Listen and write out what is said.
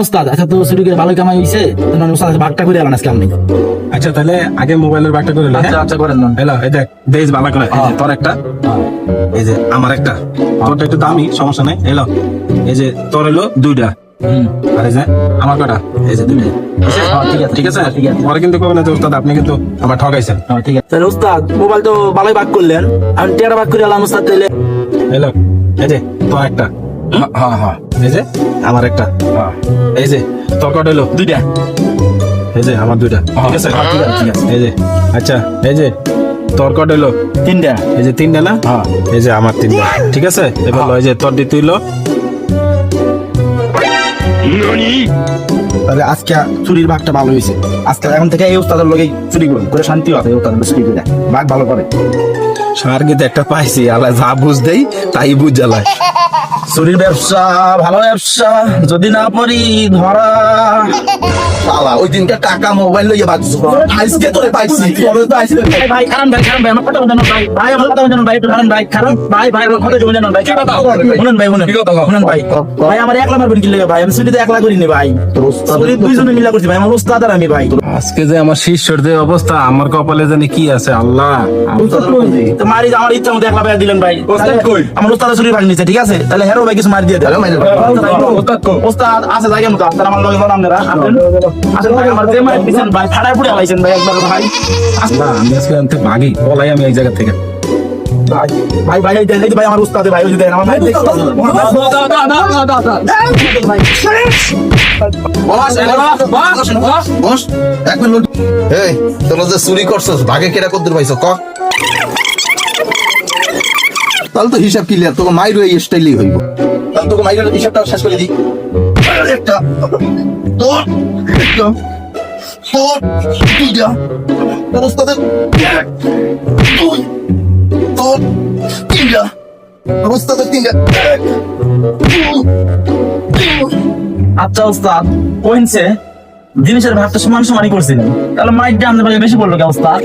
উস্তাদ আচ্ছা তো চুরি করে ভালোই কামাই হইছে তো উস্তাদ ভাগটা করে আলান আজকে আমি। আচ্ছা তাহলে আগে মোবাইলের ব্যাগটা করে নে, আচ্ছা হ্যাঁ? আচ্ছা করেন না। হ্যালো এই দেখ বেশ ভালো করে এই যে তোর একটা, এই যে আমার একটা, তোরটা একটু দামি সমস্যা নাই। এলো এই যে তোর হলো দুইটা, আর এই যে আমার কটা, এই যে দুইটা। ঠিক আছে পরে কিন্তু কবে না যে উস্তাদ আপনি কিন্তু আমার ঠকাইছেন। ঠিক আছে তাহলে উস্তাদ মোবাইল তো ভালোই ভাগ করলেন, আমি টেরা ভাগ করে আলাম উস্তাদ তাহলে। এলো এই যে তোর একটা, হ্যাঁ হ্যাঁ এই যে আমার একটা, এই যে তোর কটা হলো দুইটা। এই যে আমার দুইটা। ঠিক আছে ঠিক আছে এই যে আচ্ছা এই যে তোর কটা হলো তিনটা। এই যে তিনটা না, হ্যাঁ এই যে আমার তিনটা। ঠিক আছে এবার লয় যে তোর দিতে হইলো। তাহলে আজকে চুরির ভাগটা ভালো হয়েছে। আজকে এখন থেকে এই উস্তাদের লোকে চুরি করুন করে শান্তি হবে, এই উস্তাদের চুরি করে ভাগ ভালো করে। সার্গিতে একটা পাইছি আলা যা বুঝ দেই তাই বুঝ জ্বালায়। চুরির ব্যবসা ভালো ব্যবসা যদি না পড়ি ধরা। শালা ওই দিনটা টাকা মোবাইল লইয়া বাজছো আজকে তোরে পাইছি তোরে তো আইছে। ভাই কারণ ভাই আমার কথা বলেন ভাই, ভাই আমার কথা বলেন ভাই, একটু কারণ ভাই কারণ ভাই ভাই আমার কথা বলেন ভাই, শুনুন ভাই শুনুন ভাই ভাই আমার একলা মারবেন কি লাগে ভাই, আমি চুরিতে একলা করিনি ভাই, চুরি দুইজনে মিলা করছি ভাই, আমার উস্তাদ আর আমি ভাই। আজকে যে আমার শিষ্যর যে অবস্থা, আমার কপালে জানি কি আছে আল্লাহ। তো মারি আমার ইচ্ছা মতো একলা ভাই দিলেন ভাই, আমার উস্তাদ চুরি ভাগ নিছে। ঠিক আছে তাহলে হেরো ভাই কিছু মারি দিয়ে দেন। উস্তাদ আছে জায়গা মতো আপনারা আমার লগে আপনারা আসেন ভাই, আমার যে মারি দিছেন ভাই ফাড়ায় পুড়ে আইছেন ভাই একবার ভাই। না আমি আজকে আনতে ভাগি বলাই আমি এই জায়গা থেকে। ভাই ভাই এই দেন এই যে ভাই আমার উস্তাদে ভাই ওই যে দেন আমার ভাই বস এক মিনিট। এই তোরা যে চুরি করছস ভাগে কেটা কদ্দুর পাইছো ক? তাহলে তো হিসাব ক্লিয়ার, তোকে মাইর এই স্টাইলই হইব। তাহলে তোকে মাইরের হিসাবটা শেষ করে দিই। একটা তোর একটা তোর দুইটা তোর ওস্তাদের এক দুই তোর তিনটা তোর ওস্তাদের তিনটা এক দুই তিন। আচ্ছা উস্তাদ কইনছে জিনিসের ভাগটা সমান সমানই করছিলেন, তাহলে মাইক ডান ভাই বেশি বললো কে উস্তাদ?